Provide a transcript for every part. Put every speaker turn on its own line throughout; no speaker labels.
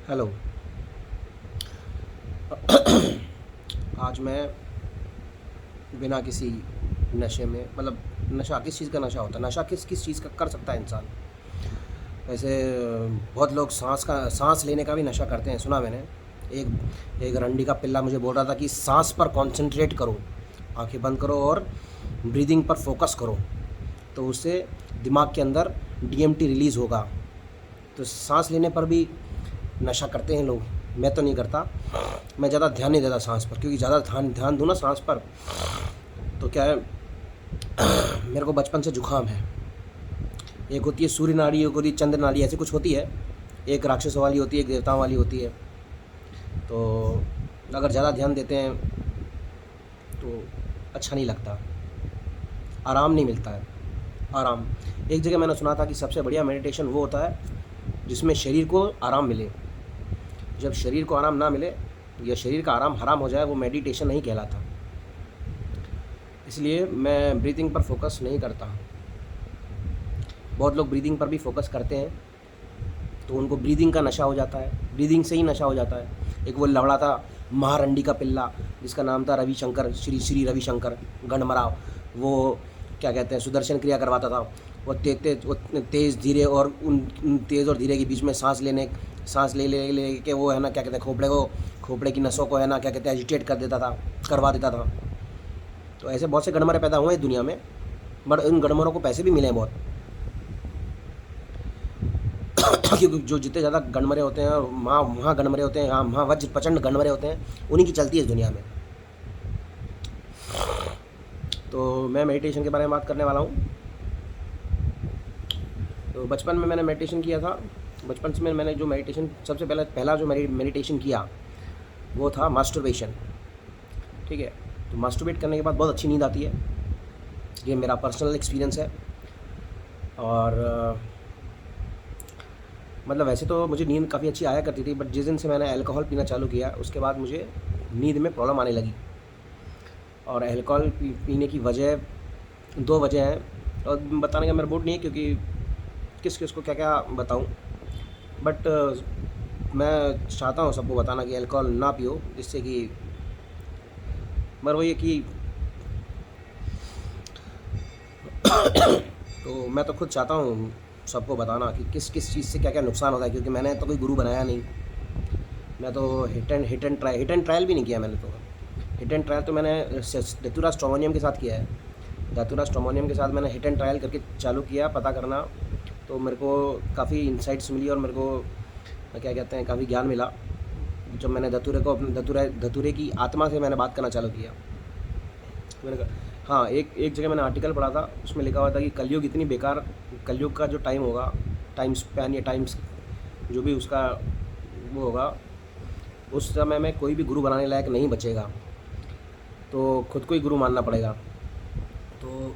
Hello. आज मैं बिना किसी नशे में, मतलब नशा किस चीज़ का नशा होता है, नशा किस किस चीज़ का कर सकता है इंसान। वैसे बहुत लोग सांस लेने का भी नशा करते हैं, सुना मैंने। एक एक रंडी का पिल्ला मुझे बोल रहा था कि सांस पर कंसंट्रेट करो, आंखें बंद करो और ब्रीदिंग पर फोकस करो, तो उससे दिमाग के अंदर डीएमटी रिलीज़ होगा। तो सांस लेने पर भी नशा करते हैं लोग। मैं तो नहीं करता, मैं ज़्यादा ध्यान नहीं देता सांस पर, क्योंकि ज़्यादा ध्यान ध्यान दूँ ना सांस पर तो क्या है, मेरे को बचपन से जुकाम है। एक होती है सूर्य नाड़ी, एक होती है चंद्र नाड़ी, ऐसी कुछ होती है। एक राक्षसों वाली होती है, एक देवताओं वाली होती है। तो अगर ज़्यादा ध्यान देते हैं तो अच्छा नहीं लगता, आराम नहीं मिलता है। आराम, एक जगह मैंने सुना था कि सबसे बढ़िया मेडिटेशन वो होता है जिसमें शरीर को आराम मिले। जब शरीर को आराम ना मिले या शरीर का आराम हराम हो जाए, वो मेडिटेशन नहीं कहलाता। इसलिए मैं ब्रीथिंग पर फोकस नहीं करता। बहुत लोग ब्रीदिंग पर भी फोकस करते हैं तो उनको ब्रीदिंग का नशा हो जाता है, ब्रीदिंग से ही नशा हो जाता है। एक वो लवड़ा था महारंडी का पिल्ला, जिसका नाम था रविशंकर, श्री श्री रविशंकर गंडमराव। वो क्या कहते हैं, सुदर्शन क्रिया करवाता था। वो तेज़ धीरे और उन तेज़ और धीरे के बीच में सांस ले के वो है ना, क्या कहते हैं, खोपड़े की नसों को है ना, क्या कहते हैं, एजिटेट कर देता था, करवा देता था। तो ऐसे बहुत से गड़मरे पैदा हुए हैं दुनिया में, बट इन गड़मरों को पैसे भी मिले हैं बहुत। क्योंकि जो जितने ज़्यादा गणमरे होते हैं, वहाँ गणमरे होते हैं, वहाँ वज्र प्रचंड गणमरे होते हैं, उन्हीं की चलती है इस दुनिया में। तो मैं मेडिटेशन के बारे में बात करने वाला हूँ। तो बचपन में मैंने मेडिटेशन किया था। बचपन में मैंने जो मेडिटेशन, सबसे पहला जो मेडिटेशन किया वो था मास्टरबेशन। ठीक है, तो मास्टरबेट करने के बाद बहुत अच्छी नींद आती है। ये मेरा पर्सनल एक्सपीरियंस है। और मतलब वैसे तो मुझे नींद काफ़ी अच्छी आया करती थी, बट जिस दिन से मैंने अल्कोहल पीना चालू किया उसके बाद मुझे नींद में प्रॉब्लम आने लगी। और अल्कोहल पीने की वजह, दो वजह हैं, और बताने का मेरा मूड नहीं है क्योंकि किस किस को क्या क्या बताऊं। बट मैं चाहता हूं सबको बताना कि अल्कोहल ना पियो, जिससे कि मगर वो ये कि तो मैं तो खुद चाहता हूँ सबको बताना कि किस किस चीज़ से क्या क्या नुकसान होता है, क्योंकि मैंने तो कोई गुरु बनाया नहीं। मैं तो हिट एंड ट्रायल भी नहीं किया मैंने। तो हिट एंड ट्रायल तो मैंने धतूरा स्ट्रोमोनियम के साथ किया है। धतूरा स्ट्रोमोनियम के साथ मैंने हिट एंड ट्रायल करके चालू किया पता करना। तो मेरे को काफ़ी इंसाइट्स मिली और मेरे को क्या कहते हैं, काफ़ी ज्ञान मिला जब मैंने धतूरे को अपने धतूरे की आत्मा से मैंने बात करना चालू किया। मैंने कहा हाँ, एक एक जगह मैंने आर्टिकल पढ़ा था, उसमें लिखा हुआ था कि कलयुग इतनी बेकार, कलयुग का जो टाइम होगा, टाइम स्पैन या टाइम्स जो भी उसका वो होगा, उस समय में कोई भी गुरु बनाने लायक नहीं बचेगा, तो खुद को ही गुरु मानना पड़ेगा। तो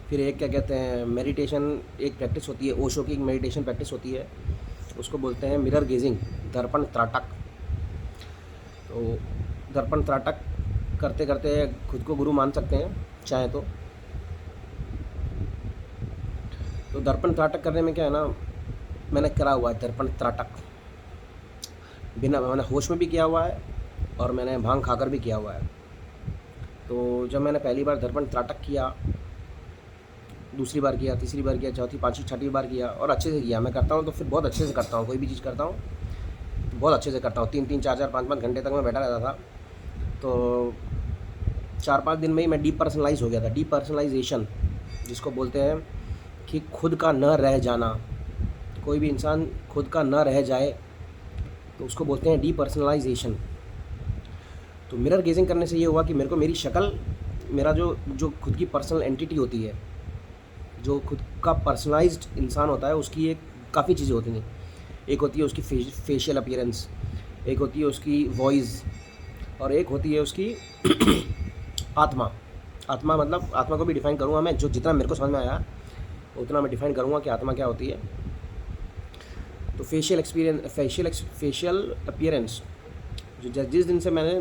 फिर एक क्या कहते हैं, मेडिटेशन एक प्रैक्टिस होती है, ओशो की एक मेडिटेशन प्रैक्टिस होती है, उसको बोलते हैं मिरर गेजिंग, दर्पण त्राटक। तो दर्पण त्राटक करते करते खुद को गुरु मान सकते हैं चाहे तो दर्पण त्राटक करने में क्या है ना, मैंने करा हुआ है दर्पण त्राटक, बिना मैंने होश में भी किया हुआ है और मैंने भांग खाकर भी किया हुआ है। तो जब मैंने पहली बार दर्पण त्राटक किया, दूसरी बार किया, तीसरी बार किया, चौथी पाँचवीं छठी बार किया और अच्छे से किया। मैं करता हूँ तो फिर बहुत अच्छे से करता हूँ, कोई भी चीज़ करता हूँ तो बहुत अच्छे से करता हूँ। 3-3 4-4 5-5 घंटे तक मैं बैठा रहता था। तो 4-5 दिन में ही मैं डीपर्सनलाइज हो गया था। डीपर्सनलाइजेशन जिसको बोलते हैं कि खुद का न रह जाना। कोई भी इंसान खुद का न रह जाए तो उसको बोलते हैं डीपर्सनलाइजेशन। तो मिरर गेजिंग करने से ये हुआ कि मेरे को मेरी शक्ल, मेरा जो जो खुद की पर्सनल एंटिटी होती है, जो खुद का पर्सनलाइज्ड इंसान होता है, उसकी एक काफ़ी चीज़ें होती हैं। एक होती है उसकी फेशियल अपीयरेंस, एक होती है उसकी वॉइस, और एक होती है उसकी आत्मा। आत्मा मतलब, आत्मा को भी डिफ़ाइन करूँगा मैं, जो जितना मेरे को समझ में आया उतना मैं डिफ़ाइन करूँगा कि आत्मा क्या होती है। तो फेशियल अपीयरेंस, जो जिस दिन से मैंने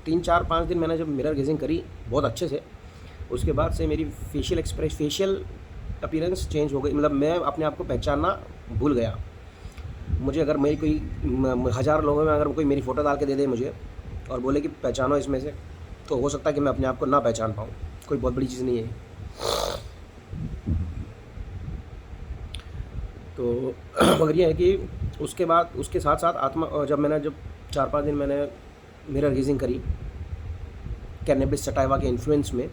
3-4-5 दिन मैंने जब मिरर गेजिंग करी बहुत अच्छे से, उसके बाद से मेरी फेशियल अपीयरेंस चेंज हो गई। मतलब मैं अपने आप को पहचानना भूल गया। मुझे अगर मेरी कोई 1000 लोगों में अगर कोई मेरी फ़ोटो डाल के दे दे मुझे और बोले कि पहचानो इसमें से, तो हो सकता है कि मैं अपने आप को ना पहचान पाऊँ। कोई बहुत बड़ी चीज़ नहीं है। तो मगर ये है कि उसके बाद उसके साथ साथ आत्मा जब 4-5 दिन मैंने मिरर गीजिंग करी कैनबिस सटाइवा के इन्फ्लुएंस में,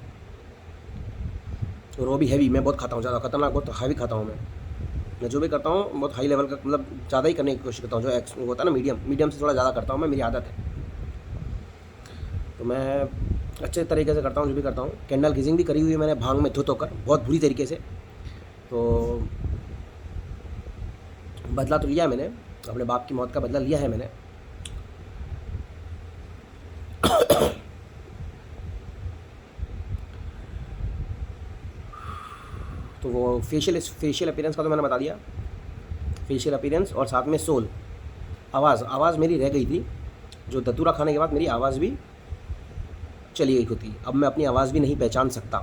और वो भी हैवी, मैं बहुत खाता हूँ, ज़्यादा खतरनाक, बहुत हैवी खाता हूँ मैं जो भी करता हूँ बहुत हाई लेवल का, मतलब ज़्यादा ही करने की कोशिश करता हूँ। जो एक्स होता है ना, मीडियम से थोड़ा ज़्यादा करता हूँ मैं, मेरी आदत है। तो मैं अच्छे तरीके से करता हूँ जो भी करता हूँ। कैंडल गीजिंग भी करी हुई है मैंने भांग में धुत होकर, बहुत बुरी तरीके से। तो बदला तो लिया है मैंने, अपने बाप की मौत का बदला लिया है मैंने। तो वो फेशियल अपीयरेंस का तो मैंने बता दिया, फेशियल अपीयरेंस, और साथ में सोल, आवाज़ मेरी रह गई थी। जो धतूरा खाने के बाद मेरी आवाज़ भी चली गई थी। अब मैं अपनी आवाज़ भी नहीं पहचान सकता।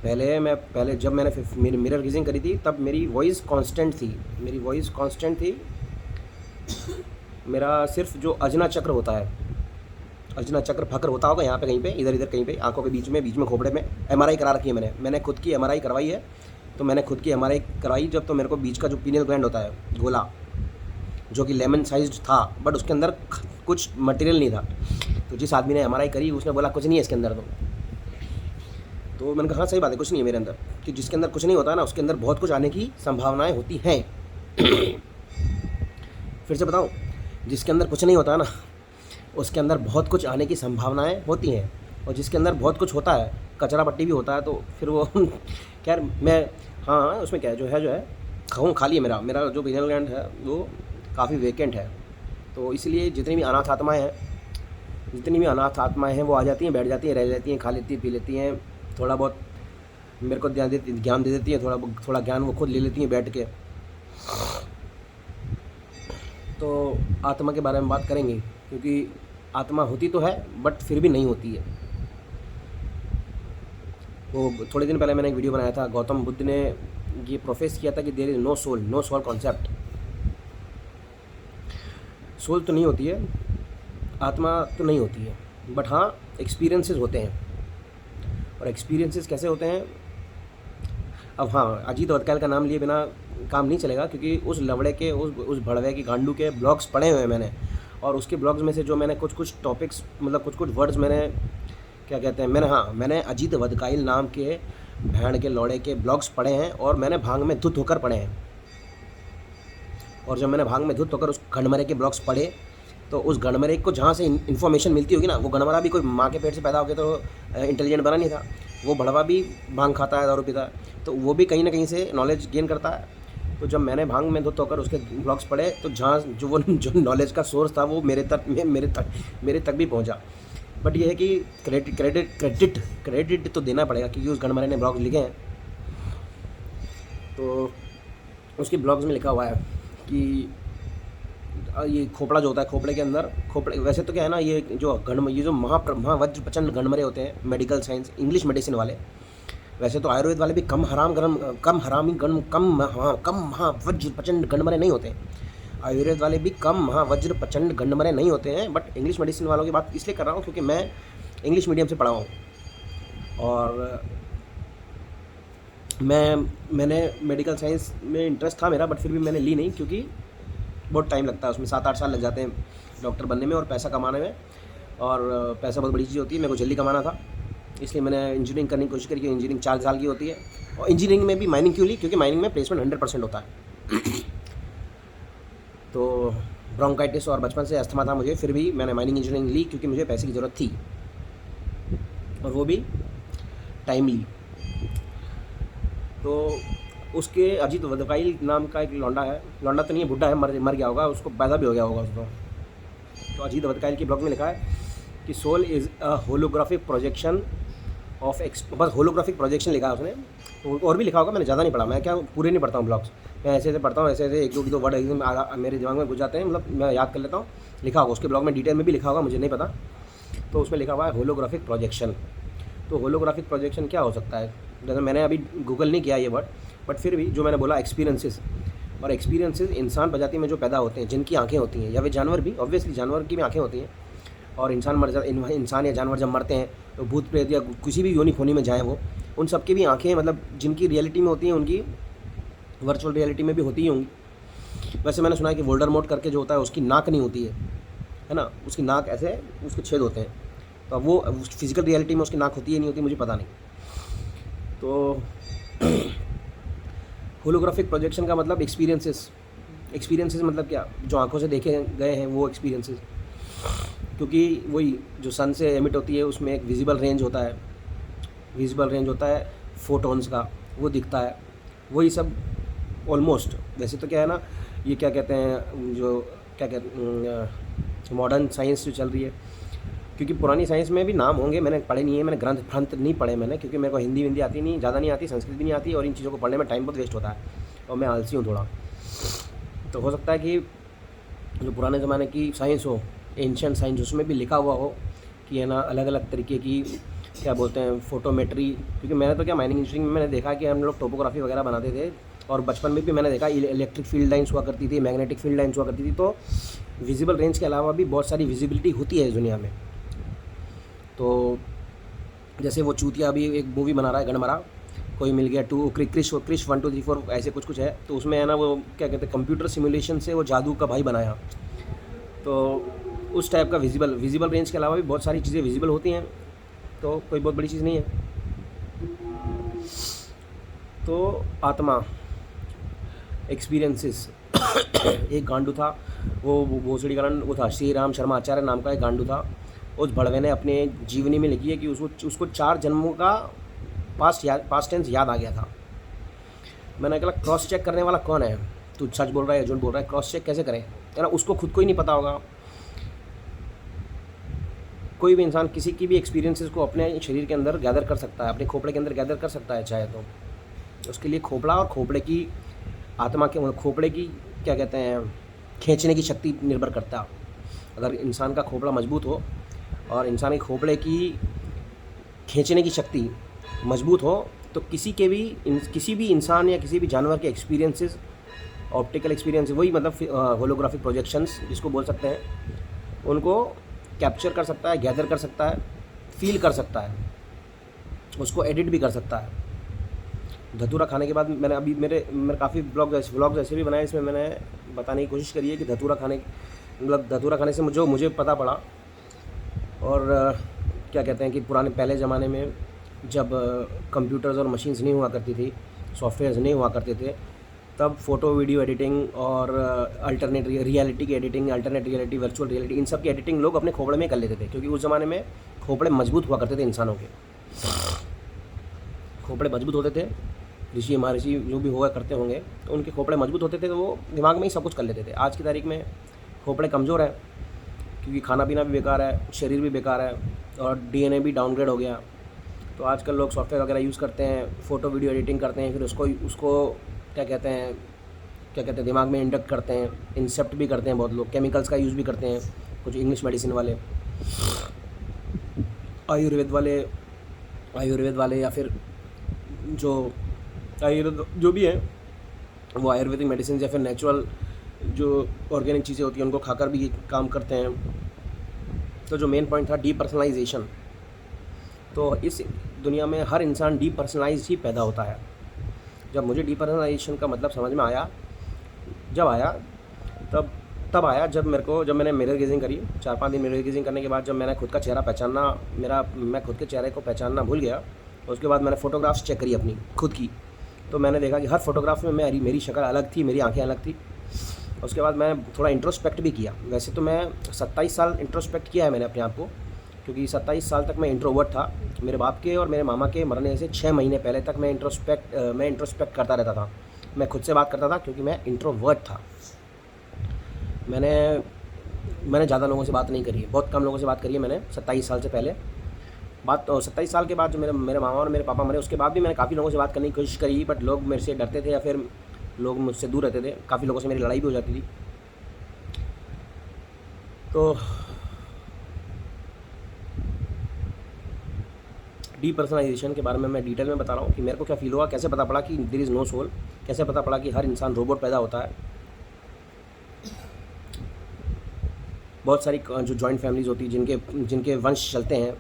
पहले जब मैंने मेरी मिरर गीजिंग करी थी तब मेरी वॉइस कांस्टेंट थी। मेरा सिर्फ जो अजना चक्र होता है, अजना चक्र फक्र होता होगा यहाँ पे कहीं पे, इधर कहीं पे आंखों के बीच में खोपड़े में एमआरआई करा रखी है मैंने खुद की एमआरआई करवाई है। तो मैंने खुद की एमआरआई कराई जब, तो मेरे को बीच का जो पीनियल ग्लैंड होता है गोला, जो कि लेमन साइज्ड था बट उसके अंदर कुछ मटेरियल नहीं था। तो जिस आदमी ने एमआरआई करी उसने बोला कुछ नहीं है इसके अंदर। तो मैंने कहा हाँ सही बात है, कुछ नहीं है मेरे अंदर, कि जिसके अंदर कुछ नहीं होता है ना उसके अंदर बहुत कुछ आने की संभावनाएं होती हैं। फिर से बताऊँ, जिसके अंदर कुछ नहीं होता है ना उसके अंदर बहुत कुछ आने की संभावनाएं होती हैं, और जिसके अंदर बहुत कुछ होता है, कचरा पट्टी भी होता है, तो फिर वो खैर मैं हाँ उसमें क्या है, जो है खाऊँ खाली है। मेरा जो पीनियल ग्लैंड है वो काफ़ी वेकेंट है। तो इसलिए जितनी भी अनाथ आत्माएँ हैं वो आ जाती हैं, बैठ जाती हैं, रह जाती हैं, खा लेती हैं, पी लेती हैं, थोड़ा बहुत मेरे को ज्ञान दे देती है, थोड़ा ज्ञान वो खुद ले लेती हैं बैठ के। तो आत्मा के बारे में बात करेंगे, क्योंकि आत्मा होती तो है बट फिर भी नहीं होती है। वो थोड़े दिन पहले मैंने एक वीडियो बनाया था, गौतम बुद्ध ने ये प्रोफेस किया था कि there is no soul concept. Soul तो नहीं होती है, आत्मा तो नहीं होती है, बट हाँ एक्सपीरियंसेस होते हैं। और एक्सपीरियंसेस कैसे होते हैं, अब हाँ अजीत वतकाल का नाम लिए बिना काम नहीं चलेगा, क्योंकि उस लवड़े के उस भड़वे की गांडू के ब्लॉग्स पढ़े हुए हैं मैंने, और उसके ब्लॉग्स में से जो मैंने कुछ टॉपिक्स, मतलब कुछ वर्ड्स मैंने क्या कहते हैं, मैंने अजीत वतकाइल नाम के भेड़ के लौड़े के ब्लॉग्स पढ़े हैं, और मैंने भांग में धुत होकर पढ़े हैं। और जब मैंने भांग में धुत होकर उस गणमरे के ब्लॉग्स पढ़े, तो उस गणमरे को जहाँ से इन्फॉर्मेशन मिलती होगी ना, वो गणमरा भी कोई माँ के पेट से पैदा हो गया तो इंटेलिजेंट बना नहीं था, वो भड़वा भी भांग खाता है, दारू पीता है, तो वो भी कहीं ना कहीं से नॉलेज गेन करता है। तो जब मैंने भांग में धुत होकर उसके ब्लॉग्स पढ़े, तो जहाँ जो नॉलेज का सोर्स था वो मेरे तक भी पहुँचा। बट ये है कि क्रेडिट तो देना पड़ेगा, क्योंकि उस गणमरे ने ब्लॉग्स लिखे हैं। तो उसके ब्लॉग्स में लिखा हुआ है कि ये खोपड़ा जो होता है, खोपड़े के अंदर वैसे तो क्या है ना, ये जो महावज्र प्रचंड गणमरे होते हैं, मेडिकल साइंस इंग्लिश मेडिसिन वाले, वैसे तो आयुर्वेद वाले भी कम महावज्र प्रचंड गणमरे नहीं होते हैं। आयुर्वेद वाले भी कम महावज्र प्रचंड गणमरे नहीं होते हैं। बट इंग्लिश मेडिसिन वालों की बात इसलिए कर रहा हूँ क्योंकि मैं इंग्लिश मीडियम से पढ़ा हूँ, और मैंने मेडिकल साइंस में इंटरेस्ट था मेरा, बट फिर भी मैंने ली नहीं, क्योंकि बहुत टाइम लगता है उसमें, 7-8 साल लग जाते हैं डॉक्टर बनने में और पैसा कमाने में, और पैसा बहुत बड़ी चीज़ होती है, मेरे को जल्दी कमाना था, इसलिए मैंने इंजीनियरिंग करने की कोशिश करी। इंजीनियरिंग 4 साल की होती है, और इंजीनियरिंग में भी माइनिंग क्यों ली, क्योंकि माइनिंग में प्लेसमेंट 100% होता है। तो ब्रोंकाइटिस और बचपन से अस्थमा था मुझे, फिर भी मैंने माइनिंग इंजीनियरिंग ली क्योंकि मुझे पैसे की ज़रूरत थी, और वो भी टाइमली। तो उसके अजीत वतकाइल नाम का एक लौंडा तो नहीं है, बुढ़ा है, मर गया होगा, उसको पैदा भी हो गया होगा उसको। तो अजीत वतकाइल की ब्लॉग में लिखा है कि soul is a holographic projection of बस होलोग्राफिक प्रोजेक्शन लिखा है उसने, और भी लिखा होगा, मैंने ज़्यादा नहीं पढ़ा, मैं क्या पूरे नहीं पढ़ता हूँ ब्लॉग्स, मैं ऐसे पढ़ता हूँ, ऐसे एक दो वर्ड एकदम मेरे दिमाग में घुस जाते हैं, मतलब मैं याद कर लेता हूँ। लिखा होगा उसके ब्लॉग में, डिटेल में भी लिखा होगा, मुझे नहीं पता। तो उसमें लिखा हुआ है होलोग्राफिक प्रोजेक्शन। तो होलोग्राफिक प्रोजेक्शन क्या हो सकता है, जैसे मैंने अभी गूगल नहीं किया ये वर्ड, बट फिर भी जो मैंने बोला एक्सपीरियंसेस, और एक्सपीरियंसेस इंसान प्रजाति में जो पैदा होते हैं, जिनकी आंखें होती हैं, या वे जानवर भी, ऑब्वियसली जानवर की भी आंखें होती हैं, और इंसान या जानवर जब मरते हैं तो भूत प्रेत या किसी भी योनि फोनी में जाए वो, उन सबकी भी आंखें मतलब जिनकी रियलिटी में होती हैं, उनकी वर्चुअल रियलिटी में भी होती ही होंगी। वैसे मैंने सुना है कि वोल्डरमॉर्ट करके जो होता है उसकी नाक नहीं होती है ना, उसकी नाक ऐसे उसके छेद होते हैं, तो अब वो फिजिकल रियलिटी में उसकी नाक होती है नहीं होती मुझे पता नहीं। तो होलोग्राफिक प्रोजेक्शन का मतलब एक्सपीरियंसेस मतलब क्या, जो आंखों से देखे गए हैं वो एक्सपीरियंसेस, क्योंकि वही जो सन से एमिट होती है उसमें एक विजिबल रेंज होता है फोटॉन्स का, वो दिखता है, वही सब ऑलमोस्ट। वैसे तो क्या है ना, ये क्या कहते हैं, जो क्या कहते हैं मॉडर्न साइंस जो चल रही है, क्योंकि पुरानी साइंस में भी नाम होंगे, मैंने पढ़े नहीं है, मैंने ग्रंथ नहीं पढ़े मैंने, क्योंकि मेरे को हिंदी आती नहीं, ज़्यादा नहीं आती, संस्कृत भी नहीं आती, और इन चीज़ों को पढ़ने में टाइम बहुत वेस्ट होता है, और मैं आलसी हूँ थोड़ा। तो हो सकता है कि जो पुराने ज़माने की साइंस हो, एंशिएंट साइंस, उसमें भी लिखा हुआ हो कि है ना अलग अलग तरीके की क्या बोलते हैं फोटोमेट्री, क्योंकि मैंने तो क्या माइनिंग इंजीनियरिंग में मैंने देखा कि हम लोग टोपोग्राफी वगैरह बनाते थे, और बचपन में भी मैंने देखा इलेक्ट्रिक फील्ड लाइन्स हुआ करती थी, मैग्नेटिक फील्ड लाइन्स हुआ करती थी, तो विजिबल रेंज के अलावा भी बहुत सारी विजिबिलिटी होती है इस दुनिया में। तो जैसे वो चूतिया अभी एक मूवी बना रहा है गणमरा, कोई मिल गया 2 क्रिश 1 2 3 4 ऐसे कुछ है, तो उसमें है ना वो क्या कहते हैं कंप्यूटर सिमुलेशन से वो जादू का भाई बनाया, तो उस टाइप का विजिबल रेंज के अलावा भी बहुत सारी चीज़ें विजिबल होती हैं, तो कोई बहुत बड़ी चीज़ नहीं है। तो आत्मा एक्सपीरियंसेस एक गांडू था, वो भोसड़ी का वो था, श्री राम शर्मा आचार्य नाम का एक गांडू था, उस भड़वे ने अपने जीवनी में लिखी है कि उसको 4 जन्मों का पास्ट टेंस याद आ गया था। मैंने कहा क्रॉस चेक करने वाला कौन है, तू सच बोल रहा है या झूठ बोल रहा है, क्रॉस चेक कैसे करे, है ना, उसको खुद को ही नहीं पता होगा। कोई भी इंसान किसी की भी एक्सपीरियंसेस को अपने शरीर के अंदर गैदर कर सकता है, अपने खोपड़े के अंदर गैदर कर सकता है चाहे तो। उसके लिए खोपड़ा और खोपड़े की आत्मा के खोपड़े की क्या कहते हैं खींचने की शक्ति निर्भर करता है। अगर इंसान का खोपड़ा मजबूत हो और इंसान के खोपड़े की खींचने की शक्ति मजबूत हो, तो किसी भी इंसान या किसी भी जानवर के एक्सपीरियंसेस, ऑप्टिकल एक्सपीरियंस, वही मतलब होलोग्राफिक प्रोजेक्शंस जिसको बोल सकते हैं, उनको कैप्चर कर सकता है, गैदर कर सकता है, फील कर सकता है, उसको एडिट भी कर सकता है। धतूरा खाने के बाद मैंने अभी मेरे काफ़ी व्लॉग्स ऐसे भी बनाए, इसमें मैंने बताने की कोशिश करी है कि धतूरा खाने से मुझे पता पड़ा। और क्या कहते हैं कि पहले ज़माने में जब कंप्यूटर्स और मशीन्स नहीं हुआ करती थी, सॉफ्टवेयर्स नहीं हुआ करते थे, तब फ़ोटो वीडियो एडिटिंग और अल्टरनेट रियलिटी की editing, alternate reality, virtual reality, इन सब की एडिटिंग लोग अपने खोपड़े में कर लेते थे, क्योंकि उस ज़माने में खोपड़े मजबूत हुआ करते थे, इंसानों के खोपड़े मजबूत होते थे। ऋषि महर्षि जो भी हुआ करते होंगे, तो उनके खोपड़े मजबूत होते थे, तो वो दिमाग में ही सब कुछ कर लेते थे। आज की तारीख में खोपड़े कमज़ोर है, क्योंकि खाना पीना भी बेकार है, शरीर भी बेकार है, और डीएनए भी डाउनग्रेड हो गया। तो आजकल लोग सॉफ्टवेयर वगैरह यूज़ करते हैं, फ़ोटो वीडियो एडिटिंग करते हैं, फिर उसको क्या कहते हैं दिमाग में इंडक्ट करते हैं, इंसेप्ट भी करते हैं बहुत लोग, केमिकल्स का यूज़ भी करते हैं कुछ इंग्लिश मेडिसिन वाले, आयुर्वेद वाले या फिर जो आयुर्वेद जो भी है वो आयुर्वेदिक मेडिसिन या फिर नेचुरल जो ऑर्गेनिक चीज़ें होती हैं उनको खाकर भी काम करते हैं। तो जो मेन पॉइंट था डीपर्सनलाइजेशन, तो इस दुनिया में हर इंसान डीपर्सनलाइज ही पैदा होता है। जब मुझे डीपर्सनलाइजेशन का मतलब समझ में आया, तब आया जब मैंने मिरर गेजिंग करी। 4-5 दिन मिरर गेजिंग करने के बाद जब मैंने खुद का चेहरा पहचानना, मैं खुद के चेहरे को पहचानना भूल गया, उसके बाद मैंने फ़ोटोग्राफ्स चेक करी अपनी खुद की, तो मैंने देखा कि हर फोटोग्राफ में मेरी शक्ल अलग थी, मेरी आंखें अलग थी। उसके बाद मैं थोड़ा इंट्रोस्पेक्ट भी किया। वैसे तो मैं 27 साल इंट्रोस्पेक्ट किया है मैंने अपने आप को, क्योंकि 27 साल तक मैं इंट्रोवर्ट था। मेरे बाप के और मेरे मामा के मरने से 6 महीने पहले तक मैं इंट्रोस्पेक्ट करता रहता था। मैं खुद से बात करता था क्योंकि मैं इंट्रोवर्ट था। मैंने ज़्यादा लोगों से बात नहीं करी है, बहुत कम लोगों से बात करी है मैंने 27 साल से पहले। 27 साल के बाद जो मेरे मामा और मेरे पापा मरे, उसके बाद भी मैंने काफ़ी लोगों से बात करने की कोशिश करी, बट लोग मेरे से डरते थे या फिर लोग मुझसे दूर रहते थे। काफ़ी लोगों से मेरी लड़ाई भी हो जाती थी। तो डीपर्सनलाइजेशन के बारे में मैं डिटेल में बता रहा हूँ कि मेरे को क्या फील हुआ, कैसे पता पड़ा कि देयर इज़ नो सोल, कैसे पता पड़ा कि हर इंसान रोबोट पैदा होता है। बहुत सारी जो जॉइंट फैमिलीज़ होती है जिनके जिनके वंश चलते हैं,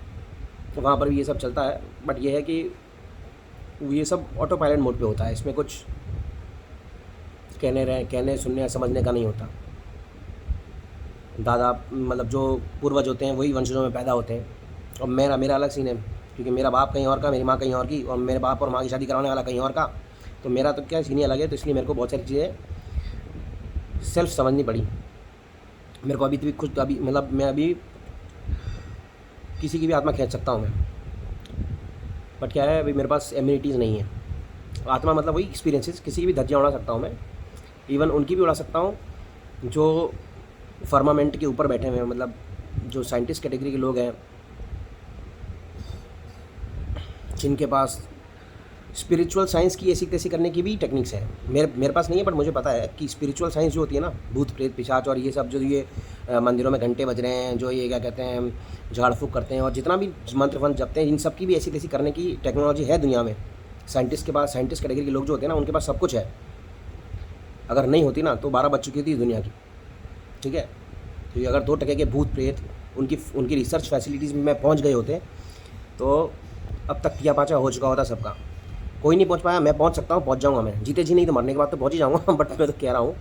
वहाँ पर भी ये सब चलता है। बट ये है कि ये सब ऑटो पायलट मोड पे होता है, इसमें कुछ कहने सुनने या समझने का नहीं होता। दादा मतलब जो पूर्वज होते हैं वही वंशजों में पैदा होते हैं, और मेरा अलग सीन है, क्योंकि मेरा बाप कहीं और का, मेरी माँ कहीं और की, और मेरे बाप और माँ की शादी कराने वाला कहीं और का, तो मेरा तो क्या सीन ही अलग है। तो इसलिए मेरे को बहुत सारी चीज़ें सेल्फ समझनी पड़ी। मेरे को अभी भी खुद अभी मतलब मैं अभी किसी की भी आत्मा खींच सकता हूँ मैं, बट क्या है अभी मेरे पास इम्यूनिटीज़ नहीं है। आत्मा मतलब वही एक्सपीरियंसेस, किसी की भी धज्जियाँ उड़ा सकता हूँ मैं, इवन उनकी भी उड़ा सकता हूँ जो फर्मामेंट के ऊपर बैठे हुए हैं, मतलब जो साइंटिस्ट कैटेगरी के लोग हैं, जिनके पास स्पिरिचुअल साइंस की ऐसी तैसी करने की भी टेक्निक्स हैं। मेरे पास नहीं है, बट मुझे पता है कि स्पिरिचुअल साइंस जो होती है ना, भूत प्रेत पिशाच और ये सब, जो ये मंदिरों में घंटे बज रहे हैं, जो ये क्या कहते हैं झाड़ फूक करते हैं, और जितना भी मंत्र वंत्र जपते हैं, इन सब की भी ऐसी तैसी करने की टेक्नोलॉजी है दुनिया में। साइंटिस्ट के पास, साइंटिस्ट कैटेगरी के लोग जो होते हैं ना, उनके पास सब कुछ है। अगर नहीं होती ना तो 12 बज चुकी थी दुनिया की, ठीक है। तो अगर 2% के भूत प्रेत उनकी रिसर्च फैसिलिटीज़ में पहुँच गए होते तो अब तक पिया पाचा हो चुका होता सबका। कोई नहीं पहुंच पाया, मैं पहुंच सकता हूं, पहुंच जाऊंगा मैं, जीते जी नहीं तो मरने के बाद तो पहुंच ही जाऊंगा। बट मैं तो कह रहा हूं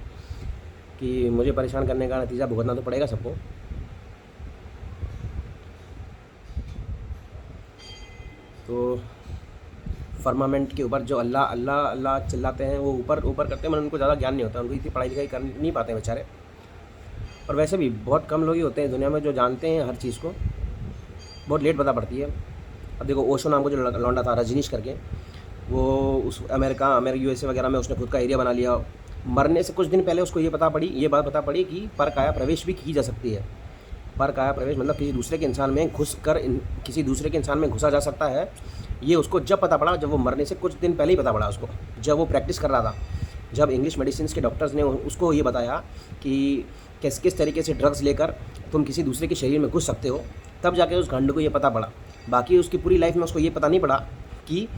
कि मुझे परेशान करने का नतीजा भुगतना तो पड़ेगा सबको। तो फर्मामेंट के ऊपर जो अल्लाह अल्लाह अल्लाह चिल्लाते हैं, वो ऊपर ऊपर करते हैं, मतलब उनको ज़्यादा ज्ञान नहीं होता, उनको इतनी पढ़ाई लिखाई कर नहीं पाते हैं बेचारे। और वैसे भी बहुत कम लोग ही होते हैं दुनिया में जो जानते हैं हर चीज़ को, बहुत लेट पता पड़ती है। अब देखो ओशो नाम को जो लौंडा था रजनीश करके, वो उस अमेरिका यूएसए वगैरह में उसने खुद का एरिया बना लिया। मरने से कुछ दिन पहले उसको ये बात पता पड़ी कि पर काया प्रवेश भी की जा सकती है। पर काया प्रवेश मतलब किसी दूसरे के इंसान में किसी दूसरे के इंसान में घुसा जा सकता है। ये उसको जब पता पड़ा, जब वो मरने से कुछ दिन पहले ही पता पड़ा उसको, जब वो प्रैक्टिस कर रहा था, जब इंग्लिश मेडिसिन के डॉक्टर्स ने उसको ये बताया कि किस तरीके से ड्रग्स लेकर तुम किसी दूसरे के शरीर में घुस सकते हो, तब जाके उस गांडू को ये पता पड़ा। बाकी उसकी पूरी लाइफ में उसको ये पता नहीं पड़ा कि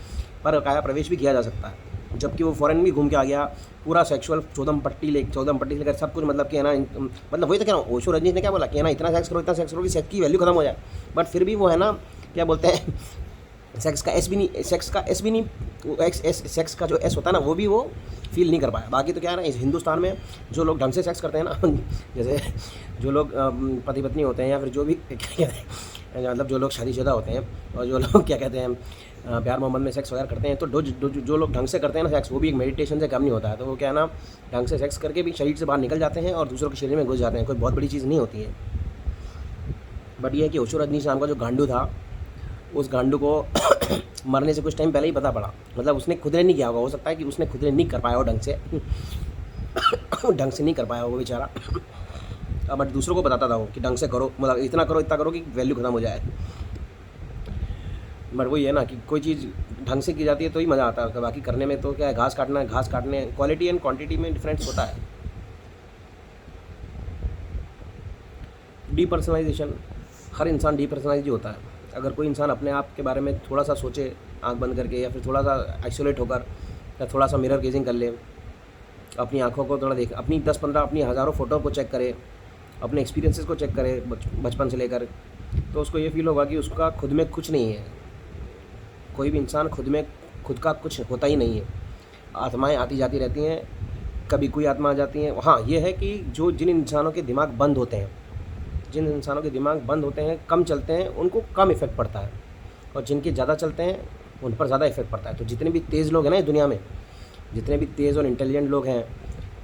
पर काया प्रवेश भी किया जा सकता है। जबकि वो फॉरेन भी घूम के आ गया, पूरा सेक्सुअल चौदम पट्टी से लेकर सब कुछ, मतलब कि है ना, मतलब वही तो कह रहा हूँ, ओशो रजनीश ने क्या बोला कि है ना, इतना सेक्स करो कि सेक्स की वैल्यू खत्म हो जाए। बट फिर भी वो है ना, क्या बोलते हैं, सेक्स का एस भी नहीं, सेक्स का जो एस होता है ना, वो भी वो फील नहीं कर पाया। बाकी तो क्या है ना, इस हिंदुस्तान में जो लोग ढंग से सेक्स करते हैं ना, जैसे जो लोग पति पत्नी होते हैं, या फिर जो भी मतलब जो लोग शादीशुदा होते हैं, और जो लोग क्या कहते हैं प्यार मोहब्बत में सेक्स वगैरह करते हैं, तो जो लोग ढंग से करते हैं ना सेक्स, वो भी एक मेडिटेशन से कम नहीं होता है। तो वो क्या है ना, ढंग से सेक्स करके भी शरीर से बाहर निकल जाते हैं और दूसरों के शरीर में घुस जाते हैं, कोई बहुत बड़ी चीज़ नहीं होती है। बट ये है कि ओशो रजनीश नाम का जो गांडू था, उस गांडू को मरने से कुछ टाइम पहले ही पता पड़ा। मतलब उसने खुद ने नहीं किया होगा, हो सकता है कि उसने खुद ने नहीं कर पाया हो ढंग से नहीं कर पाया हो वो बेचारा। बट दूसरों को बताता था वो कि ढंग से करो, मतलब इतना करो कि वैल्यू खत्म हो जाए। बट वही है ना कि कोई चीज़ ढंग से की जाती है तो ही मज़ा आता है, बाकी करने में तो क्या है, घास काटने क्वालिटी एंड क्वांटिटी में डिफरेंस होता है। डीपर्सनलाइजेशन, हर इंसान डीपर्सनलाइज ही होता है। अगर कोई इंसान अपने आप के बारे में थोड़ा सा सोचे आंख बंद करके, या फिर थोड़ा सा आइसोलेट होकर, या थोड़ा सा मिरर गेजिंग कर ले, अपनी आंखों को थोड़ा देख, अपनी 10-15 अपनी हज़ारों फ़ोटो को चेक करे, अपने एक्सपीरियंसेस को चेक करे बचपन से लेकर, तो उसको ये फील होगा कि उसका खुद में कुछ नहीं है। कोई भी इंसान खुद का कुछ होता ही नहीं है। आत्माएं आती जाती रहती हैं, कभी कोई आत्मा आ जाती हैं। हाँ, ये है कि जिन इंसानों के दिमाग बंद होते हैं, कम चलते हैं, उनको कम इफ़ेक्ट पड़ता है, और जिनके ज़्यादा चलते हैं उन पर ज़्यादा इफ़ेक्ट पड़ता है। तो जितने भी तेज़ लोग हैं ना इस दुनिया में, जितने भी तेज़ और इंटेलिजेंट लोग हैं,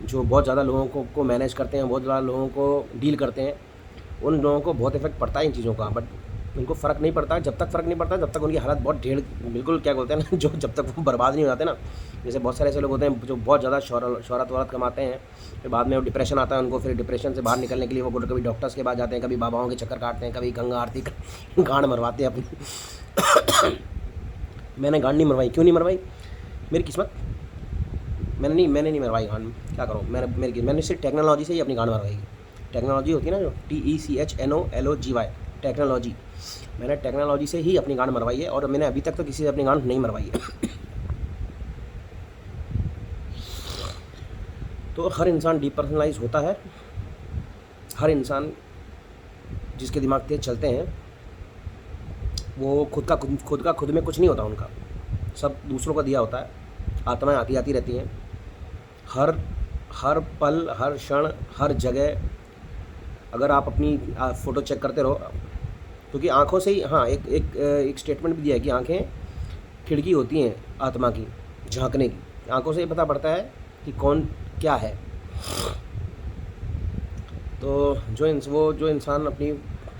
जो बहुत ज़्यादा लोगों को मैनेज करते हैं, बहुत ज़्यादा लोगों को डील करते हैं, उन लोगों को बहुत इफेक्ट पड़ता है इन चीज़ों का। बट उनको फ़र्क नहीं पड़ता। जब तक फ़र्क नहीं पड़ता, जब तक उनकी हालत बहुत बिल्कुल क्या बोलते हैं ना, जब तक वो बर्बाद नहीं हो जाते ना। जैसे बहुत सारे ऐसे लोग होते हैं जो बहुत ज़्यादा शोहरत वरत कमाते हैं, फिर बाद में वो डिप्रेशन आता है उनको, फिर डिप्रेशन से बाहर निकलने के लिए वो कभी डॉक्टर्स के पास जाते हैं, कभी बाबाओं के चक्कर काटते हैं, कभी गंगा आरती गांड मरवाते हैं अपनी। मैंने गांड नहीं मरवाई, क्यों नहीं मरवाई, मेरी किस्मत, मैंने नहीं मरवाई गांड, क्या करूँ, मैंने सिर्फ टेक्नोलॉजी से ही अपनी गांड मरवाई। टेक्नोलॉजी होती है ना जो TECHNOLOGY, टेक्नोलॉजी, मैंने टेक्नोलॉजी से ही अपनी गांड मरवाई है, और मैंने अभी तक तो किसी से अपनी गांड नहीं मरवाई है। तो हर इंसान डीपर्सनलाइज होता है, हर इंसान जिसके दिमाग तेज चलते हैं वो खुद में कुछ नहीं होता उनका, सब दूसरों का दिया होता है। आत्माएं आती आती रहती हैं, हर हर पल, हर क्षण, हर जगह। अगर आप अपनी फ़ोटो चेक करते रहो, क्योंकि आँखों से ही, हाँ, एक स्टेटमेंट भी दिया है कि आँखें खिड़की होती हैं आत्मा की, झांकने की। आँखों से ही पता पड़ता है कि कौन क्या है। तो जो इंसान अपनी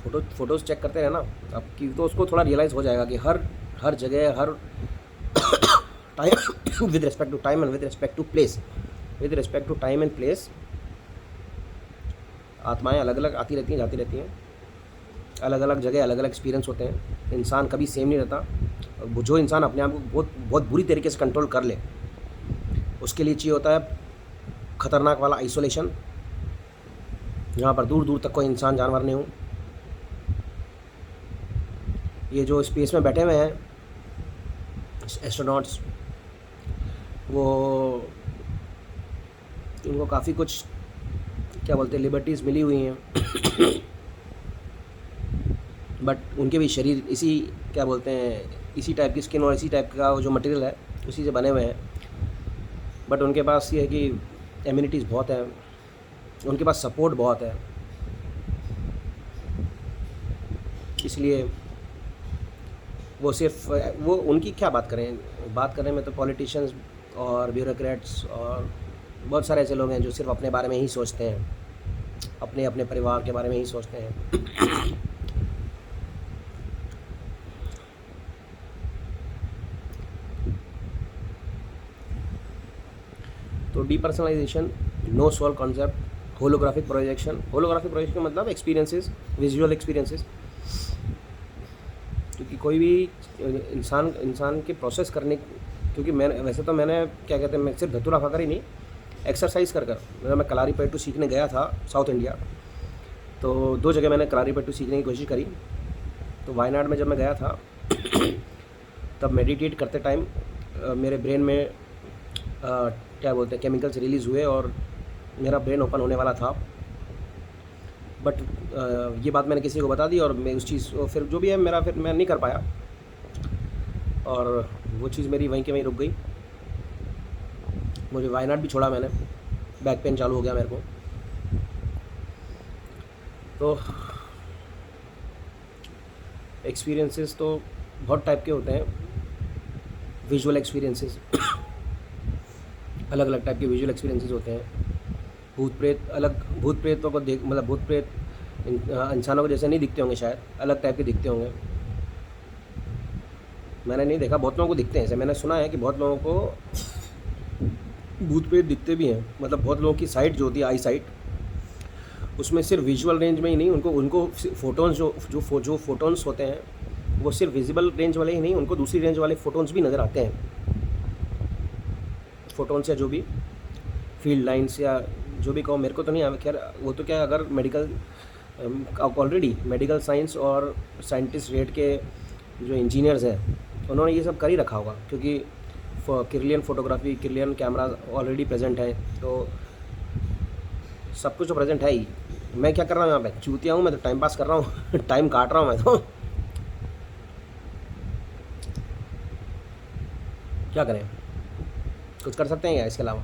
फ़ोटोज़ चेक करते रहे ना आपकी, तो उसको थोड़ा रियलाइज़ हो जाएगा कि हर जगह, हर time, with respect to time and with respect to time and place, आत्माएं अलग अलग आती रहती हैं, जाती रहती हैं। अलग अलग जगह अलग अलग एक्सपीरियंस होते हैं। इंसान कभी सेम नहीं रहता। जो इंसान अपने आप को बहुत बहुत बुरी तरीके से कंट्रोल कर ले, उसके लिए चाहिए होता है ख़तरनाक वाला आइसोलेशन, जहाँ पर दूर दूर तक कोई इंसान जानवर नहीं हो। ये जो स्पेस में बैठे हुए हैं एस्ट्रोनॉट्स, वो उनको काफ़ी कुछ, क्या बोलते हैं, लिबर्टीज़ मिली हुई हैं। बट उनके भी शरीर इसी, क्या बोलते हैं, इसी टाइप की स्किन और इसी टाइप का जो मटेरियल है उसी से बने हुए हैं। बट उनके पास ये है कि इम्यूनिटीज़ बहुत है, उनके पास सपोर्ट बहुत है। इसलिए वो सिर्फ, वो उनकी क्या बात करें में तो पॉलिटिशियंस और ब्यूरोक्रेट्स और बहुत सारे ऐसे लोग हैं जो सिर्फ अपने बारे में ही सोचते हैं, अपने अपने परिवार के बारे में ही सोचते हैं। तो depersonalisation, no soul concept, holographic projection का मतलब एक्सपीरियंसेस, विजुअल एक्सपीरियंसेस। क्योंकि कोई भी इंसान के प्रोसेस करने, क्योंकि मैंने क्या कहते हैं, मैं सिर्फ धतूरा खाकर ही नहीं, एक्सरसाइज कर मैं कलारीपयट्टू सीखने गया था साउथ इंडिया। तो 2 जगह मैंने कलारीपयट्टू सीखने की कोशिश करी। तो वायनाड में जब मैं गया था तब मेडिटेट करते टाइम मेरे ब्रेन में क्या बोलते हैं, केमिकल्स रिलीज़ हुए और मेरा ब्रेन ओपन होने वाला था। बट ये बात मैंने किसी को बता दी और मैं उस चीज़ को फिर जो भी है मेरा, फिर मैं नहीं कर पाया और वो चीज़ मेरी वहीं के वहीं रुक गई। मुझे वायनाड भी छोड़ा मैंने, बैक पेन चालू हो गया मेरे को। तो एक्सपीरियंसेस तो बहुत टाइप के होते हैं। विजुअल एक्सपीरियंसेस, अलग अलग टाइप के विजुअल एक्सपीरियंसेस होते हैं। भूत प्रेतों को देख, मतलब भूत प्रेत इंसानों को जैसे नहीं दिखते होंगे, शायद अलग टाइप के दिखते होंगे। मैंने नहीं देखा, बहुत लोगों को दिखते हैं। ऐसे मैंने सुना है कि बहुत लोगों को भूत प्रेत दिखते भी हैं। मतलब बहुत लोगों की साइट जो होती है, आई साइट, उसमें सिर्फ विजुअल रेंज में ही नहीं, उनको फोटोन्स जो फोटोन्स होते हैं वो सिर्फ विजिबल रेंज वाले ही नहीं, उनको दूसरी रेंज वाले फोटोन्स भी नज़र आते हैं। फोटोन्स या जो भी फील्ड लाइन्स या जो भी कहो, मेरे को तो नहीं, खैर वो तो क्या, अगर मेडिकल, ऑलरेडी मेडिकल साइंस और साइंटिस्ट रेट के जो इंजीनियर्स हैं उन्होंने ये सब कर ही रखा होगा, क्योंकि Kirlian photography, Kirlian camera already present है। तो सब कुछ तो प्रेजेंट है ही। मैं क्या कर रहा हूँ यहाँ पे, चूतिया हूँ मैं तो, टाइम पास कर रहा हूँ। टाइम काट रहा हूँ मैं तो। क्या करें, कुछ कर सकते हैं क्या इसके अलावा?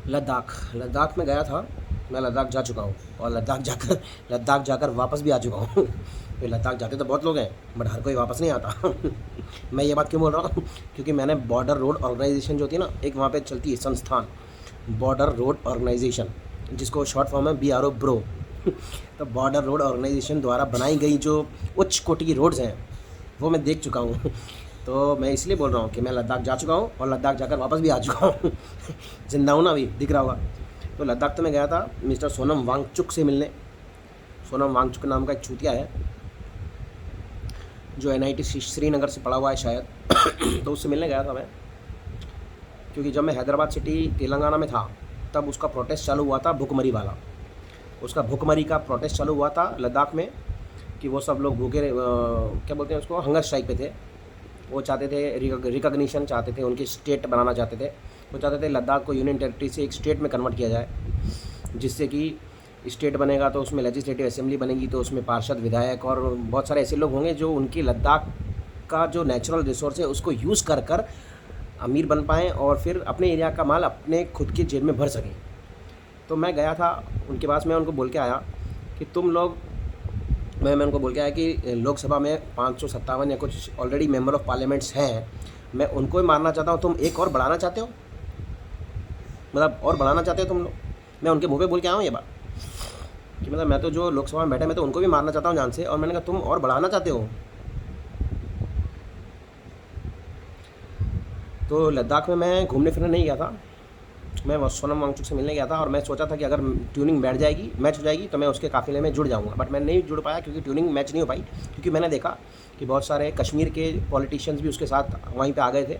लद्दाख में गया था मैं, लद्दाख जा चुका हूँ और लद्दाख जाकर वापस भी आ चुका हूँ। तो लद्दाख जाते तो बहुत लोग हैं, बट हर कोई वापस नहीं आता। मैं ये बात क्यों बोल रहा हूँ, क्योंकि मैंने बॉर्डर रोड ऑर्गेनाइजेशन जो होती है ना, एक वहाँ पे चलती है संस्थान, बॉर्डर रोड ऑर्गेनाइजेशन, जिसको शॉर्ट फॉर्म है BRO ब्रो। तो बॉर्डर रोड ऑर्गेनाइजेशन द्वारा बनाई गई जो उच्च कोटि की रोड्स हैं वो मैं देख चुका हूँ। तो मैं इसलिए बोल रहा हूँ कि मैं लद्दाख जा चुका हूँ और लद्दाख जाकर वापस भी आ चुका हूँ। जिंदा हूँ ना, अभी दिख रहा होगा। तो लद्दाख तो मैं गया था मिस्टर सोनम वांगचुक से मिलने। सोनम वांगचुक नाम का एक चूतिया है, जो NIT श्रीनगर से पढ़ा हुआ है शायद तो उससे मिलने गया था मैं, क्योंकि जब मैं हैदराबाद सिटी तेलंगाना में था तब उसका प्रोटेस्ट चालू हुआ था, भुखमरी वाला। उसका भुखमरी का प्रोटेस्ट चालू हुआ था लद्दाख में, कि वो सब लोग भूखे क्या बोलते हैं उसको, हंगर स्ट्राइक पे थे। वो चाहते थे रिकॉग्निशन चाहते थे, उनकी स्टेट बनाना चाहते थे। वो चाहते थे लद्दाख को यूनियन टेरिटरी से एक स्टेट में कन्वर्ट किया जाए, जिससे कि स्टेट बनेगा तो उसमें लेजिस्लेटिव असेंबली बनेगी, तो उसमें पार्षद, विधायक और बहुत सारे ऐसे लोग होंगे जो उनकी लद्दाख का जो नेचुरल रिसोर्स है उसको यूज़ कर कर अमीर बन पाएँ और फिर अपने एरिया का माल अपने खुद की जेब में भर सकें। तो मैं गया था उनके पास, मैं उनको बोल के आया कि तुम लोग, मैं उनको बोल के आया कि लोकसभा में 557 या कुछ ऑलरेडी मेंबर ऑफ़ पार्लियामेंट्स हैं, मैं उनको ही मारना चाहता हूँ, तुम एक और बढ़ाना चाहते हो, मतलब और बढ़ाना चाहते हो तुम लोग। मैं उनके मुँह पे बोल के आया हूँ ये बात कि मतलब मैं तो जो लोकसभा में बैठे मैं तो उनको भी मारना चाहता हूँ जान से, और मैंने कहा तुम और बढ़ाना चाहते हो। तो लद्दाख में मैं घूमने फिरने नहीं गया था, मैं सोनम वांगचुक से मिलने गया था, और मैं सोचा था कि अगर ट्यूनिंग बैठ जाएगी, मैच हो जाएगी, तो मैं उसके काफ़िले में जुड़ जाऊंगा। बट मैं नहीं जुड़ पाया क्योंकि ट्यूनिंग मैच नहीं हो पाई, क्योंकि मैंने देखा कि बहुत सारे कश्मीर के पॉलिटिशियंस भी उसके साथ वहीं पे आ गए थे।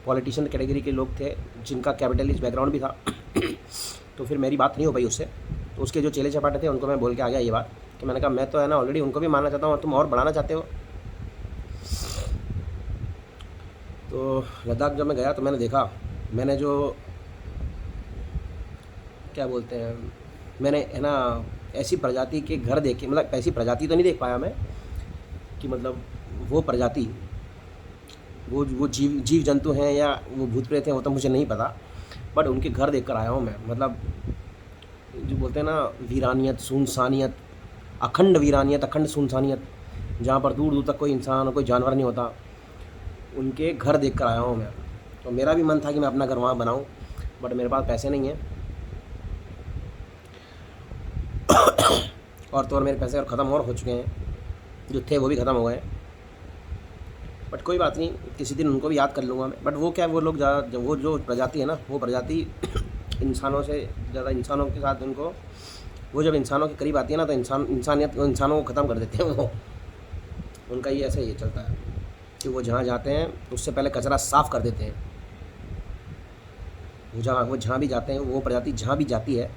पॉलिटिशियन कैटेगरी के लोग थे जिनका कैपिटलिस्ट बैकग्राउंड भी था तो फिर मेरी बात नहीं हो पाई उससे। तो उसके जो चेले चपाटे थे उनको मैं बोल के आ गया ये बात कि मैंने कहा मैं तो है ना ऑलरेडी उनको भी मानना चाहता हूँ और तुम और बढ़ाना चाहते हो। तो लद्दाख जब मैं गया तो मैंने देखा, मैंने जो क्या बोलते हैं, मैंने है ना ऐसी प्रजाति के घर देखे, मतलब ऐसी प्रजाति तो नहीं देख पाया मैं कि मतलब वो प्रजाति, वो जीव जंतु हैं या वो भूत प्रेत हैं वो तो मुझे नहीं पता, बट उनके घर देख कर आया हूँ मैं। मतलब जो बोलते हैं ना वीरानियत, सुनसानियत, अखंड वीरानियत, अखंड सुनसानियत, जहाँ पर दूर दूर तक कोई इंसान, कोई जानवर नहीं होता, उनके घर देख कर आया हूँ मैं। तो मेरा भी मन था कि मैं अपना घर वहाँ बनाऊँ, बट मेरे पास पैसे नहीं हैं और तो और मेरे पैसे और ख़त्म और हो चुके हैं, जो थे वो भी ख़त्म हो गए। बट कोई बात नहीं, किसी दिन उनको भी याद कर लूँगा मैं। बट वो क्या है, वो लोग ज़्यादा, वो जो प्रजाति है ना, वो प्रजाति इंसानों से ज़्यादा, इंसानों के साथ उनको, वो जब इंसानों के करीब आती है ना तो इंसानियत, इंसानों को ख़त्म कर देते हैं वो। उनका ये ऐसे ही चलता है कि वो जहाँ जाते हैं उससे पहले कचरा साफ़ कर देते हैं। वो जहाँ भी जाते हैं, वो प्रजाति जहाँ भी जाती है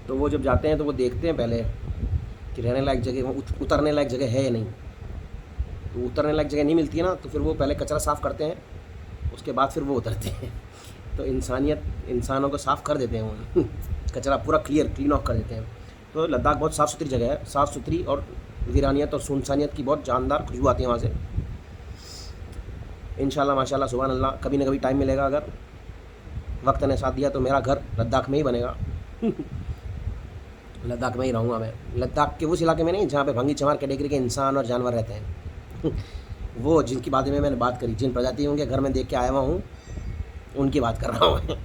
तो वो जब जाते हैं तो वो देखते हैं पहले कि रहने लायक जगह, उतरने लायक जगह है या नहीं। तो उतरने लायक जगह नहीं मिलती है ना तो फिर वो पहले कचरा साफ़ करते हैं, उसके बाद फिर वो उतरते हैं। तो इंसानियत, इंसानों को साफ़ कर देते हैं वो कचरा पूरा क्लीन ऑफ कर देते हैं। तो लद्दाख बहुत साफ़ सुथरी जगह है, साफ़ सुथरी, और वीरानियत और सुनसानियत की बहुत जानदार खुशबू आती है वहाँ से। इंशाल्लाह माशाल्लाह सुभान अल्लाह, कभी ना कभी टाइम मिलेगा, अगर वक्त ने साथ दिया तो मेरा घर लद्दाख में ही बनेगा लद्दाख में ही रहूँगा मैं। लद्दाख के उस इलाके में नहीं जहाँ पे भंगी चमार कैटेगरी के इंसान और जानवर रहते हैं वो जिनकी बातें में मैंने बात करी, जिन प्रजातियों के घर में देख के आया हुआ हूँ उनकी बात कर रहा हूँ